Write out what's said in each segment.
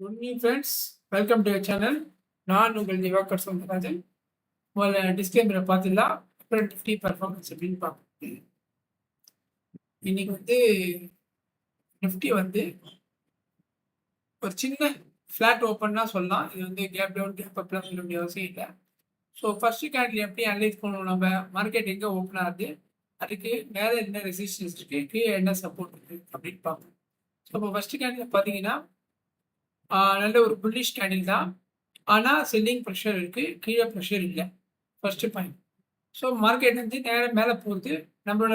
Good evening friends, welcome to your channel. நான் உங்கள் திவாகர் சௌந்தரராஜன். முதல்ல டிஸ்க்ளைமரை பார்த்துடலாம், அப்புறம் நிஃப்டி பர்ஃபார்மன்ஸ் அப்படின்னு பார்ப்போம். இன்னைக்கு நிஃப்டி ஒரு சின்ன ஃப்ளாட் ஓப்பன்னா சொல்லலாம். இது கேப் டவுன் கேப் அப்லாம் சொல்ல வேண்டிய அவசியம் இல்லை. ஸோ ஃபர்ஸ்ட் கேண்டில் எப்படி அனலைஸ் பண்ணுவோம், நம்ம மார்க்கெட் எங்கே ஓப்பன் ஆகுது, அதுக்கு மேலே என்ன ரெசிஸ்டன்ஸ் இருக்குது, கீழே என்ன சப்போர்ட் இருக்குது அப்படின்னு பார்ப்போம். ஸோ இப்போ ஃபர்ஸ்ட் கேண்டில் பார்த்தீங்கன்னா நல்ல ஒரு புல்லிஷ் கேண்டில் தான். ஆனால் செல்லிங் ப்ரெஷர் இருக்குது, கீழே ப்ரெஷர் இல்லை. First point. ஸோ மார்க்கெட் நேரம் மேலே போகுது. நம்மளோட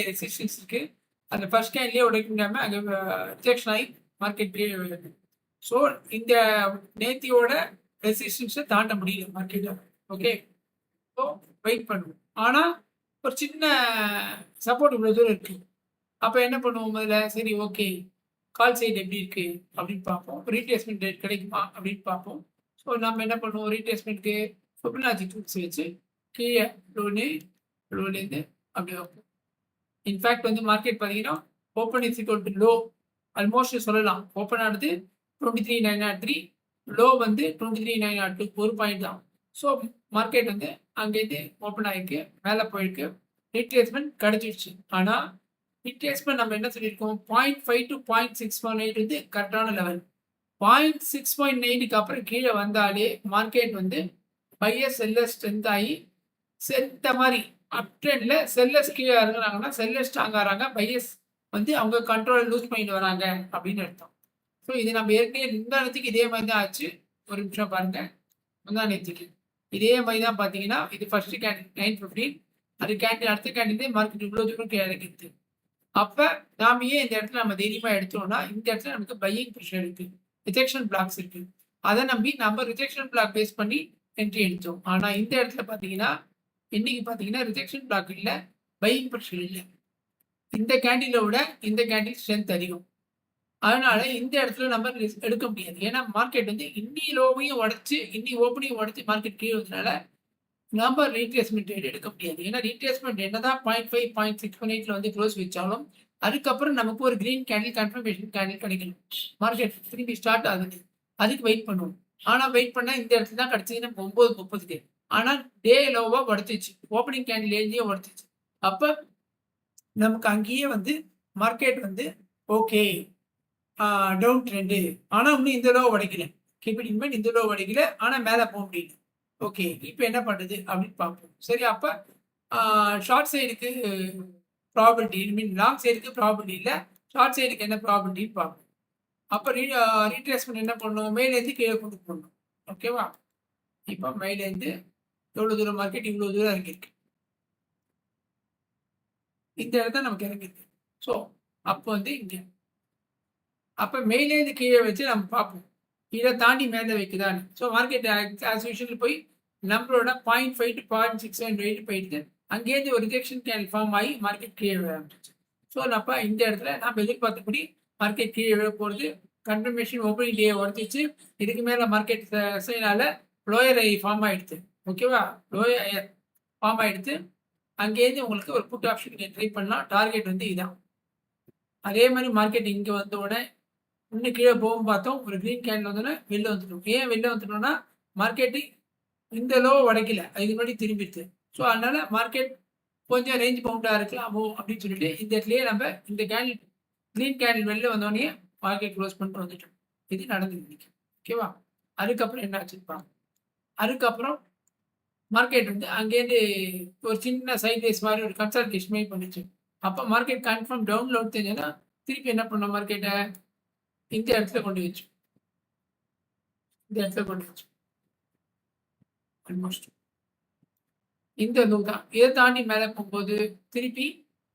ரெசிஸ்டன்ஸ் இருக்குது. அந்த ஃபர்ஸ்ட் கேண்ட்லேயே உடைக்க முடியாமல் அங்கே ரிஜெக்ஷன் ஆகி மார்க்கெட் கீழே வருது. ஸோ இந்த நேத்தியோட ரெசிஸ்டன்ஸை தாண்ட முடியல மார்க்கெட்டை. ஓகே, ஸோ வெயிட் பண்ணுவோம். ஆனால் ஒரு சின்ன சப்போர்ட் இவ்வளோ தூரம் இருக்குது. அப்போ என்ன பண்ணுவோம், முதல்ல சரி ஓகே கால் சைடு எப்படி இருக்குது அப்படின்னு பார்ப்போம். ரீட்ரேஸ்மெண்ட் ரேட் கிடைக்குமா அப்படின்னு பார்ப்போம். ஸோ நம்ம என்ன பண்ணுவோம், ரீட்ரேஸ்மெண்ட்க்கு ஃபிபனாச்சி டூல்ஸ் வச்சு கீழே லோலேருந்து அப்படி வைப்போம். இன்ஃபேக்ட் மார்க்கெட் பார்த்தீங்கன்னா open is equal to low almost சொல்லலாம். ஓப்பன் ஆனது 23,903, லோ 23,902, ஒரு பாயிண்ட் தான். ஸோ மார்க்கெட் அங்கேருந்து ஓப்பன் ஆகிருக்கு, மேலே போயிருக்கு, ரீட்ரேஸ்மெண்ட் கிடைச்சிடுச்சு. ஆனால் ரீட்ரேஸ்மெண்ட் நம்ம என்ன சொல்லியிருக்கோம், 0.5 to 0.618 கரெக்டான லெவல். 0.6.9க்கு அப்புறம் கீழே வந்தாலே மார்க்கெட் பையர் செல்லர் ஸ்ட்ரென்த் ஆகி இந்த மாதிரி அப் ட்ரெண்டில் செல்லர்ஸ் கீழே இறங்குறாங்கன்னா செல்லர் ஸ்ட்ராங் ஆகிறாங்க, பையர்ஸ் அவங்க கண்ட்ரோலை லூஸ் பண்ணிட்டு வராங்க அப்படின்னு அர்த்தம். ஸோ இது நம்ம ஏற்கனவே முந்தா நேற்றுக்கு இதே மாதிரி தான் ஆச்சு. ஒரு நிமிஷம் பாருங்க, முந்தா நேற்றுக்கு இதே மாதிரி தான் பார்த்தீங்கன்னா இது ஃபர்ஸ்ட் கேண்டில் 9:15, அது கேண்டில் அடுத்த கேண்டில் மார்க்கெட் இவ்வளோ தூரம் இறங்கிடுது. அப்போ நாம ஏன் இந்த இடத்துல நம்ம தைரியமாக எடுத்தோம்னா, இந்த இடத்துல நமக்கு பையிங் ப்ரெஷர் இருக்குது, ரிஜெக்ஷன் பிளாக்ஸ் இருக்குது. அதை நம்பி நம்ம ரிஜெக்ஷன் பிளாக் பேஸ் பண்ணி என்ட்ரி எடுத்தோம். ஆனால் இந்த இடத்துல பார்த்தீங்கன்னா இன்னைக்கு பார்த்தீங்கன்னா ரிஜெக்ஷன் பிளாக் இல்லை, பையிங் ப்ரெஷர் இல்லை. இந்த கேண்டிலை விட இந்த கேண்டில் ஸ்ட்ரென்த் அதிகம். அதனால இந்த இடத்துல நம்ம எடுக்க முடியாது. ஏன்னா மார்க்கெட் இன்னி லோவையும் உடச்சி இன்னி ஓப்பனையும் உடச்சி மார்க்கெட் கீழே வந்ததுனால நம்ம ரீட்ரேஸ்மெண்ட் ரேட் எடுக்க முடியாது. ஏன்னா ரீட்ரேஸ்மெண்ட் என்னதான் 0.5 0.618 க்ளோஸ் வச்சாலும் அதுக்கப்புறம் நமக்கு ஒரு கிரீன் கேண்டில் கன்ஃபர்மேஷன் கேண்டில் கிடைக்கணும். மார்க்கெட் திரும்பி ஸ்டார்ட் ஆகுது, அதுக்கு வெயிட் பண்ணுவோம். ஆனால் வெயிட் பண்ணால் இந்த இடத்துல தான் கிடச்சிதுன்னா 9:30. ஆனால் டே லோவாக உடச்சிச்சு, ஓப்பனிங் கேண்டில் ஏஜியே உடச்சிச்சு. அப்போ நமக்கு அங்கேயே மார்க்கெட் ஓகே டவுன் ட்ரெண்டு, ஆனால் இன்னும் இந்த லோ உடைக்கல, கீப்பிங் மைண்ட் இந்த லோ உடைக்கல, ஆனால் மேலே போக முடியல. ஓகே, இப்போ என்ன பண்ணுறது அப்படின்னு பார்ப்போம். சரி, அப்போ ஷார்ட் சைடுக்கு ப்ராபபிலிட்டி, லாங் சைடுக்கு ப்ராபபிலிட்டி இல்லை, ஷார்ட் சைடுக்கு என்ன ப்ராபபிலிட்டின்னு பார்ப்போம். அப்போ ரீட்ரேஸ்மெண்ட் என்ன பண்ணணும், மேலேருந்து கீழே கொண்டு போடணும். ஓகேவா? இப்போ மேலேருந்து எவ்வளோ தூரம் மார்க்கெட் இவ்வளோ தூரம் இறங்கியிருக்கு, இந்த இடத்த நமக்கு இறங்கியிருக்கு. ஸோ அப்போ இங்கே அப்போ மேலேருந்து கீழே வச்சு நம்ம பார்ப்போம், இதை தாண்டி மேலே வைக்குதான்னு. ஸோ மார்க்கெட் ஆஸ் யூஷுவல் போய் நம்மளோட 0.5 to 0.618 போயிட்டு அங்கேருந்து ஒரு ரிஜெக்ஷன் கேண்டில் ஃபார்ம் ஆகி மார்க்கெட் கீழே விழ ஆரம்பிச்சு. ஸோ அப்போ இந்த இடத்துல நம்ம எதிர்பார்த்தபடி மார்க்கெட் கீழே விழ போகிறது. கன்ஃபர்மேஷன் ஓப்பனிங் டே உடச்சிச்சு. இதுக்கு மேலே மார்க்கெட் சைனால லோயர் ஐ ஃபார்ம் ஆகிடுது. ஓகேவா? லோயர் ஃபார்ம் ஆகிடுது. அங்கேருந்து உங்களுக்கு ஒரு புட் ஆப்ஷன் ட்ரை பண்ணலாம். டார்கெட் இதான். அதே மாதிரி மார்க்கெட் இங்கே வந்த உடனே இன்னும் கீழே போகும் பார்த்தோம், ஒரு க்ரீன் கேண்டில் வந்தோடனே வெளில வந்துட்டோம். ஏன் வெளில வந்துட்டோம்னா மார்க்கெட்டு இந்த லோ உடைக்கல, இதுக்கு முன்னாடி திரும்பிடுது. ஸோ அதனால மார்க்கெட் கொஞ்சம் ரேஞ்ச் பவுண்டாக இருக்கலாமோ அப்படின்னு சொல்லிட்டு இந்த இடத்துலயே நம்ம இந்த கேண்டில் க்ரீன் கேண்டில் வெளில வந்தோடனே மார்க்கெட் க்ளோஸ் பண்ணிட்டு வந்துட்டோம். இது நடந்தது இன்னைக்கு. ஓகேவா? அதுக்கப்புறம் என்ன ஆச்சுப்பாங்க, அதுக்கப்புறம் மார்க்கெட் அங்கேருந்து ஒரு சின்ன சைட்வேஸ் மாதிரி ஒரு கன்சல்டேஷன் மாதிரி பண்ணிச்சு. அப்போ மார்க்கெட் கன்ஃபார்ம் டவுன்லோட் தெரிஞ்சதுன்னா திருப்பி என்ன பண்ணோம், மார்க்கெட்டை இந்த இடத்துல கொண்டு வச்சு ஆல்மோஸ்ட் இந்த லோ தான். இதை தாண்டி மேலே போகும்போது திருப்பி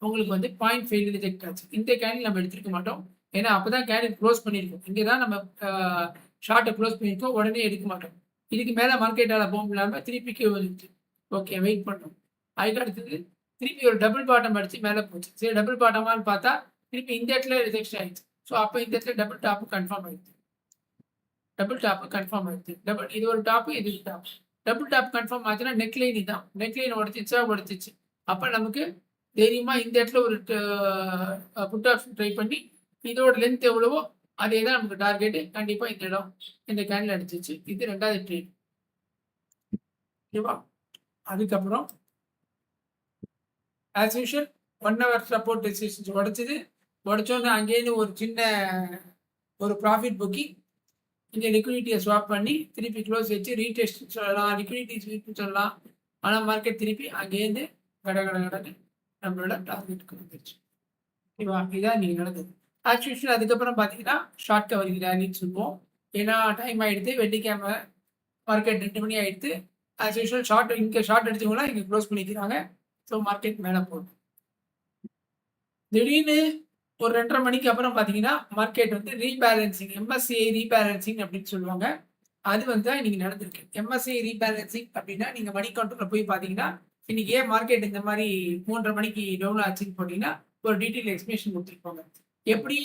உங்களுக்கு 0.5 ரிஜெக்ட் ஆச்சு. இந்த கேண்டில் நம்ம எடுத்துருக்க மாட்டோம், ஏன்னா அப்போதான் கேண்டில் க்ளோஸ் பண்ணியிருக்கோம். இங்கே தான் நம்ம ஷார்ட்டை க்ளோஸ் பண்ணியிருக்கோம், உடனே எடுக்க மாட்டோம். இதுக்கு மேலே மார்க்கெட்டால் போக முடியாமல் திருப்பி கீழே வந்துச்சு. ஓகே, வெயிட் பண்ணோம். அதுக்கு அடுத்தது திருப்பி ஒரு டபுள் பாட்டம் அடிச்சு மேலே போச்சு. சரி, டபுள் பாட்டமானு பார்த்தா திருப்பி இந்த இடத்துல ரிஜெக்ஷன் ஆயிடுச்சு. ஸோ அப்போ இந்த இடத்துல டபுள் டாப்பு கன்ஃபார்ம் ஆயிடுது. இது ஒரு டாப்பு, இது ஒரு டாப். டபுள் டாப் கன்ஃபார்ம் ஆச்சுன்னா நெக்லைன் இதுதான். நெக்லைன் உடச்சிச்சு. அப்போ நமக்கு தைரியமாக இந்த இடத்துல ஒரு புட் ஆப்ஷன் ட்ரை பண்ணி இதோட லென்த் எவ்வளவோ அதே தான் நமக்கு டார்கெட். கண்டிப்பா இந்த இடம் இந்த கேண்டில் அடிச்சிச்சு. இது 2வது ட்ரேட். ஓகேவா? அதுக்கப்புறம் as usual 1 hour support resistance உடைச்சது. உடைச்சோன்னே அங்கேயிருந்து ஒரு சின்ன ஒரு ப்ராஃபிட் புக்கிங். இங்கே லிக்விடிட்டியை ஸ்வாப் பண்ணி திருப்பி க்ளோஸ் வச்சு ரீடெஸ்ட் சொல்லலாம், லிக்விடிட்டி ஸ்வீப்னு சொல்லலாம். ஆனால் மார்க்கெட் திருப்பி அங்கேருந்து கடன்னு நம்மளோட டார்கெட்டுக்கு வந்துருச்சு. ஓகேவா? இதான் நீங்கள் நடந்தது. ஆஸ் யூஷுவல் அதுக்கப்புறம் பார்த்தீங்கன்னா ஷார்ட் கவரிங் ரேலின்னு சொல்லுவோம். ஏன்னா டைம் ஆகிடுது, வெள்ளிக்கிழமை மார்க்கெட் 2 மணி ஆகிடுது. ஆஸ் யூஷுவல் இங்கே ஷார்ட் அடிச்சவங்களாம் இங்கே க்ளோஸ் பண்ணிக்கிறாங்க. ஸோ மார்க்கெட் மேலே போகும். திடீர்னு ஒரு 2:30 மணிக்கு அப்புறம் பார்த்தீங்கன்னா மார்க்கெட் வந்து ரீபேலன்சிங், எம்எஸ்சிஐ ரீபேலன்சிங் அப்படின்னு சொல்லுவாங்க. அது வந்து இன்னைக்கு நடந்திருக்கு. எம்எஸ்சிஐ ரீபேலன்சிங் அப்படின்னா நீங்கள் மணி கவுண்டரில் போய் பார்த்தீங்கன்னா இன்னைக்கு ஏன் மார்க்கெட் இந்த மாதிரி 3:30 மணிக்கு டவுன் ஆச்சுன்னு போட்டிங்கன்னா ஒரு டீட்டெயில் எக்ஸ்பிளேஷன் கொடுத்துருப்பாங்க. எப்படி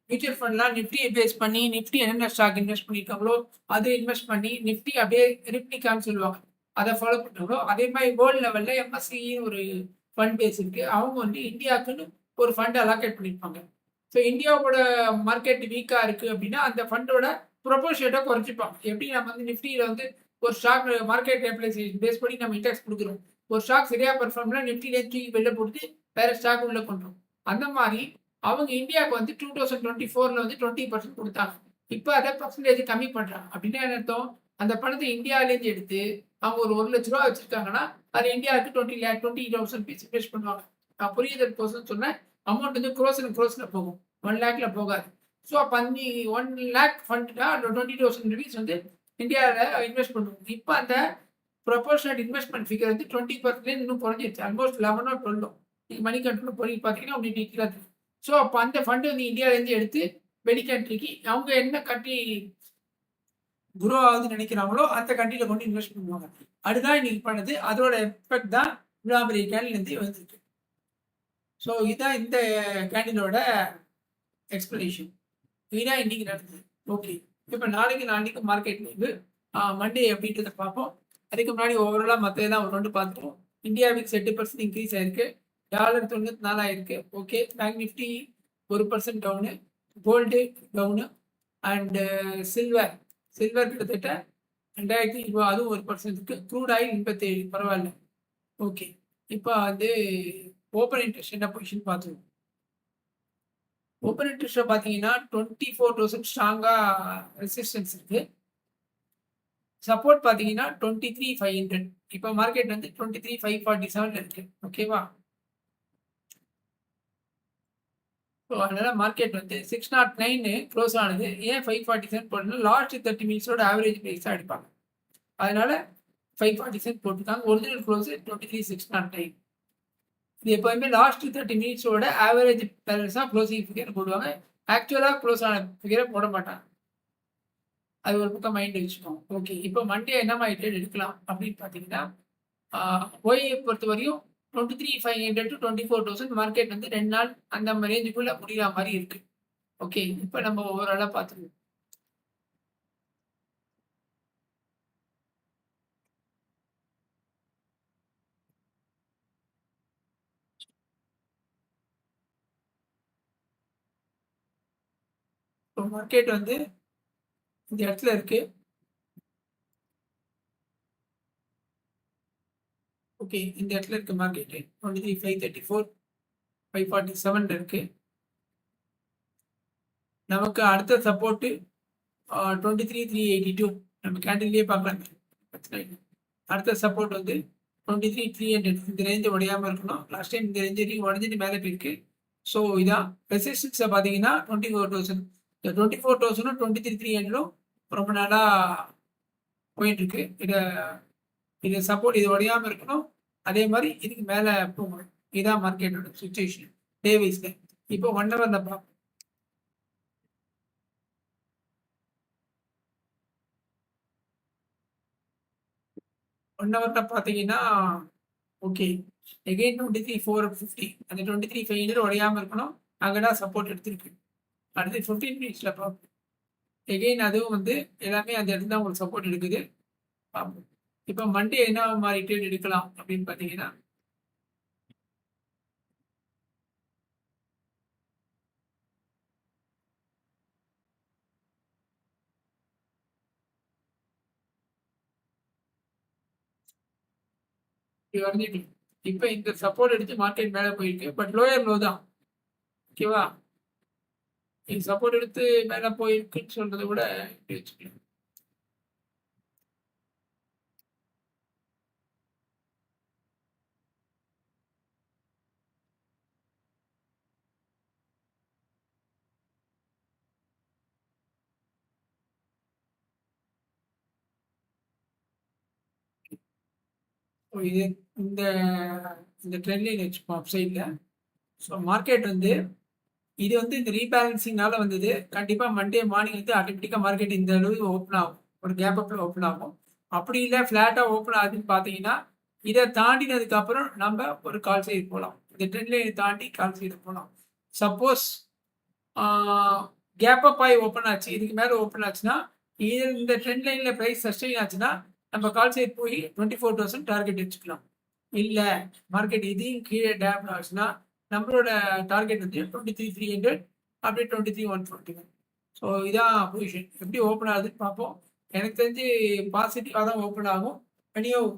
மியூச்சுவல் ஃபண்ட்லாம் நிஃப்டியை பேஸ் பண்ணி நிஃப்டி என்னென்ன ஸ்டாக் இன்வெஸ்ட் பண்ணியிருக்காங்களோ அதை இன்வெஸ்ட் பண்ணி நிஃப்டி அப்படியே ரிப்ளிகான்னு சொல்லுவாங்க, அதை ஃபாலோ பண்ணுறாங்களோ அதே மாதிரி வேர்ல்டு லெவலில் எம்எஸ்சின்னு ஒரு ஃபண்ட் பேஸ் இருக்குது. அவங்க வந்து இந்தியாவுக்குன்னு ஒரு ஃபண்ட் அலாக்கேட் பண்ணியிருப்பாங்க. ஸோ இந்தியாவோட மார்க்கெட் வீக்காக இருக்குது அப்படின்னா அந்த ஃபண்டோட ப்ரொபோஷேட்டை குறைச்சிப்பாங்க. எப்படி நம்ம வந்து நிஃப்டியில் வந்து ஒரு ஸ்டாக் மார்க்கெட் கேபிடலைசேஷன் பேஸ் பண்ணி நம்ம இண்டெக்ஸ் கொடுக்குறோம். ஒரு ஸ்டாக் சரியாக பெர்ஃபார்ம்னா நிஃப்டிலேயே தூக்கி வெளில போட்டு வேறு ஸ்டாக் உள்ள கொண்டுரும். அந்த மாதிரி அவங்க இந்தியாவுக்கு வந்து 2024 வந்து 20% கொடுத்தாங்க. இப்போ அதை பர்சன்டேஜ் கம்மி பண்ணுறாங்க. அப்படின்னா என்ன அர்த்தம்? அந்த பணத்தை இந்தியாவிலேருந்து எடுத்து அவங்க ஒரு 1 லட்ச ரூபா வச்சுருக்காங்கன்னா அது இந்தியாவுக்கு 20,000 பீஸ் இன்வெஸ்ட் பண்ணுவாங்க. நான் புரியுதல் போதுன்னு சொன்னேன். அமௌண்ட் வந்து க்ரோஸில் போகும், 1 லேக்ல போகாது. ஸோ அப்போ 1 லேக் ஃபண்ட்னா 20,000 ருபீஸ் வந்து இந்தியாவில் இன்வெஸ்ட் பண்ணுவோம். இப்போ அந்த ப்ரொபோர்ஷனல் இன்வெஸ்ட்மெண்ட் ஃபிகர் வந்து 20% இன்னும் குறைஞ்சிருச்சு. ஆல்மோஸ்ட் 11 12 நீங்கள் மணி கண்ட்ரோல் போய் பார்த்தீங்கன்னா உங்களுக்கு டீட்டெயிலாக. ஸோ அப்போ அந்த ஃபண்டு வந்து இந்தியாவிலேருந்து எடுத்து வெளி கண்ட்ரிக்கு அவங்க என்ன கண்ட்ரி குரோ ஆகுதுன்னு நினைக்கிறாங்களோ அந்த கண்ட்ரியில் கொண்டு இன்வெஸ்ட் பண்ணுவாங்க. அதுதான் இன்னைக்கு பண்ணுது. அதோட எஃபெக்ட் தான் இவ்வளோ பெரிய கேண்டிலேருந்து வந்துருக்கு. ஸோ இதுதான் இந்த கேண்டிலோட எக்ஸ்பிளனேஷன். இதுதான் இன்னைக்கு நடந்தது. ஓகே, இப்போ நாளைக்கு மார்க்கெட் லீவு, மண்டே அப்படின்றத பார்ப்போம். அதுக்கு முன்னாடி ஓவராலாக மற்றதெல்லாம் ஒரு 2 பார்த்துருவோம். இந்தியா விக்ஸ் 8% இன்க்ரீஸ் ஆயிருக்கு, டாலர் 94 ஆயிருக்கு. Okay, bank Nifty 1% down, gold down, and silver கிட்டத்தட்ட 2020 அதுவும் 1% இருக்கு. க்ரூட் ஆயில் 87, பரவாயில்ல. ஓகே, இப்போ வந்து ஓப்பன் இன்ட்ரெஸ்ட் என்ன பொசிஷன் பார்த்துருவோம். ஓப்பன் இன்ட்ரெஸ்ட்டை பார்த்தீங்கன்னா 24,000 ஸ்ட்ராங்காக ரெசிஸ்டன்ஸ் இருக்கு. சப்போர்ட் பார்த்தீங்கன்னா 23,500. இப்போ மார்க்கெட் வந்து 23,547 இருக்கு. ஓகேவா? ஸோ அதனால மார்க்கெட் வந்து 609 க்ளோஸ் ஆனது. ஏன் 547 போடணும்? லாஸ்ட் 30 மினிட்ஸோட ஆவரேஜ் ப்ரைஸ் தான் எடுப்பாங்க. அதனால 547 போட்டுருக்காங்க. Original close 23,609. இது எப்போதுமே லாஸ்ட் 30 மினிட்ஸோட ஆவரேஜ் பேலன்ஸாக க்ளோசிங் ஃபிகர் போடுவாங்க. ஆக்சுவலாக க்ளோஸ் ஆன ஃபிகரை போட மாட்டாங்க. அது ஒரு பக்கம் மைண்ட் வச்சுக்கோங்க. ஓகே, இப்போ மண்டே என்ன மாதிரி ட்ரேட் எடுக்கலாம் அப்படின்னு பார்த்தீங்கன்னா ஓஐயை பொறுத்த வரையும் 23,500 to 24,000 மார்க்கெட் வந்து 2 நாள் அந்த ரேஞ்சுக்குள்ளே முடிகிற மாதிரி இருக்கு. ஓகே, இப்போ நம்ம ஓவராலாக பார்த்துருவோம். இப்போ மார்க்கெட் வந்து இந்த இடத்துல இருக்கு. ஓகே, இந்த இடத்துல இருக்கு மார்க்கெட்டு 23,534 547 இருக்கு. நமக்கு அடுத்த சப்போர்ட்டு 23,382 நம்ம கேண்டில்லையே பார்க்கலாம். அடுத்த சப்போர்ட் வந்து 23,300. இந்த ரேஞ்சை உடையாமல் இருக்கணும். லாஸ்ட் டைம் இந்த ரேஞ்சு உடஞ்சிட்டு மேலே போயிருக்கு. ஸோ இதான் ரெசிஸ்டன்ஸை பார்த்தீங்கன்னா 24,000. இந்த 24,000 23,300 ரொம்ப நாளாக போயிட்டுருக்கு. இதை சப்போர்ட் இது உடையாமல் இருக்கணும். அதே மாதிரி இதுக்கு மேலே போகணும். இதுதான் மார்க்கெட்டோட சுச்சுவேஷன் டே வைஸில். இப்போ 1 ஹவரில் பார்ப்போம். 1 ஹவரில் பார்த்தீங்கன்னா ஓகே, எகெயின் 23,450 அந்த 23,500 உடையாமல் இருக்கணும். அங்கே தான் சப்போர்ட் எடுத்திருக்கு. அடுத்து 15 மினிட்ஸில் பார்ப்போம். எகெயின் அதுவும் வந்து எல்லாமே அந்த இடத்துல தான் உங்களுக்கு சப்போர்ட் எடுக்குது. பார்ப்போம். இப்போ மண்டே என்ன மாதிரி ட்ரேட் எடுக்கலாம் அப்படின்னு பார்த்தீங்கன்னா இப்படி வரைஞ்சிட்டு இப்போ இந்த சப்போர்ட் எடுத்து மார்க்கெட் மேலே போயிருக்கு. பட் லோயர் லோ தான். ஓகேவா? இது சப்போர்ட் எடுத்து மேலே போயிருக்குன்னு சொல்றதை விட இப்படி வச்சுக்கலாம். இது இந்த இந்த ட்ரெண்ட் லைன் வச்சுப்போம் அப் சைடில். ஸோ மார்க்கெட் வந்து இது வந்து இந்த ரீபேலன்சிங்னால வந்தது. கண்டிப்பாக மண்டே மார்னிங் வந்து ஆட்டோமேட்டிக்காக மார்க்கெட் இந்த அளவுக்கு ஓப்பன் ஆகும். ஒரு கேப் அப்பில் ஓப்பன் ஆகும். அப்படி இல்லை ஃப்ளாட்டாக ஓப்பன் ஆகுதுன்னு பார்த்தீங்கன்னா இதை தாண்டினதுக்கு அப்புறம் நம்ம ஒரு கால் சைடு போகலாம். இந்த ட்ரெண்ட் லைனை தாண்டி கால் சைடு போகலாம். சப்போஸ் கேப் அப் ஆகி ஓப்பன் ஆச்சு, இதுக்கு மேலே ஓப்பன் ஆச்சுன்னா இந்த ட்ரெண்ட் லைனில் ப்ரைஸ் சஸ்டெயின் ஆச்சுன்னா நம்ம கால் சைடு போய் 24,000 டார்கெட் வச்சுக்கலாம். இல்லை மார்க்கெட் இதையும் கீழே டேப் ஆச்சுன்னா நம்மளோட டார்கெட் வந்து 23,300 அப்படியே 23,141. ஸோ இதான் பொசிஷன். எப்படி ஓப்பன் ஆகுதுன்னு பார்ப்போம். எனக்கு தெரிஞ்சு பாசிட்டிவாக தான் ஓப்பன் ஆகும். தனியாக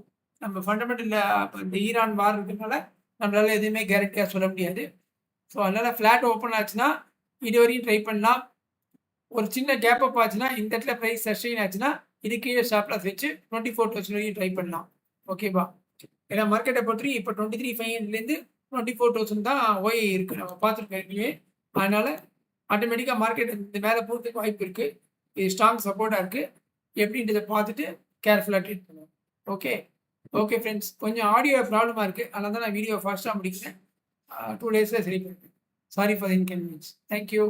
நம்ம ஃபண்டமெண்டலில் இந்த ஈரான் வார் இருக்கிறதுனால நம்மளால எதுவுமே கேரண்டியாக சொல்ல முடியாது. ஸோ அதனால் ஃப்ளாட் ஓப்பன் ஆச்சுன்னா இது வரையும் ட்ரை பண்ணலாம். ஒரு சின்ன கேப் அப் ஆச்சுன்னா இந்த இடத்துல ப்ரைஸ் சஸ்டெயின் ஆச்சுன்னா இது கீழே ஸ்டாப் லாஸ் வச்சு 24,000 வரையும் ட்ரை பண்ணலாம். ஓகேவா? ஏன்னா மார்க்கெட்டை பொறுத்து இப்போ 23,500லேருந்து 24,000 தான் ஓஏ இருக்குது. நம்ம பார்த்துருக்கோம் ஏற்கனவே. அதனால் ஆட்டோமேட்டிக்காக மார்க்கெட் இந்த மேலே போகிறதுக்கு வாய்ப்பு இருக்குது. இது ஸ்ட்ராங் சப்போர்ட்டாக இருக்குது. எப்படின்றத பார்த்துட்டு கேர்ஃபுல்லாக ட்ரீட் பண்ணுவோம். ஓகே ஃப்ரெண்ட்ஸ், கொஞ்சம் ஆடியோ ப்ராப்ளமாக இருக்குது. அதனால தான் நான் வீடியோ ஃபாஸ்ட்டாக முடிக்கிறேன். 2 டேஸில் சரி பண்ணுறேன். Sorry for the inconvenience. Thank you.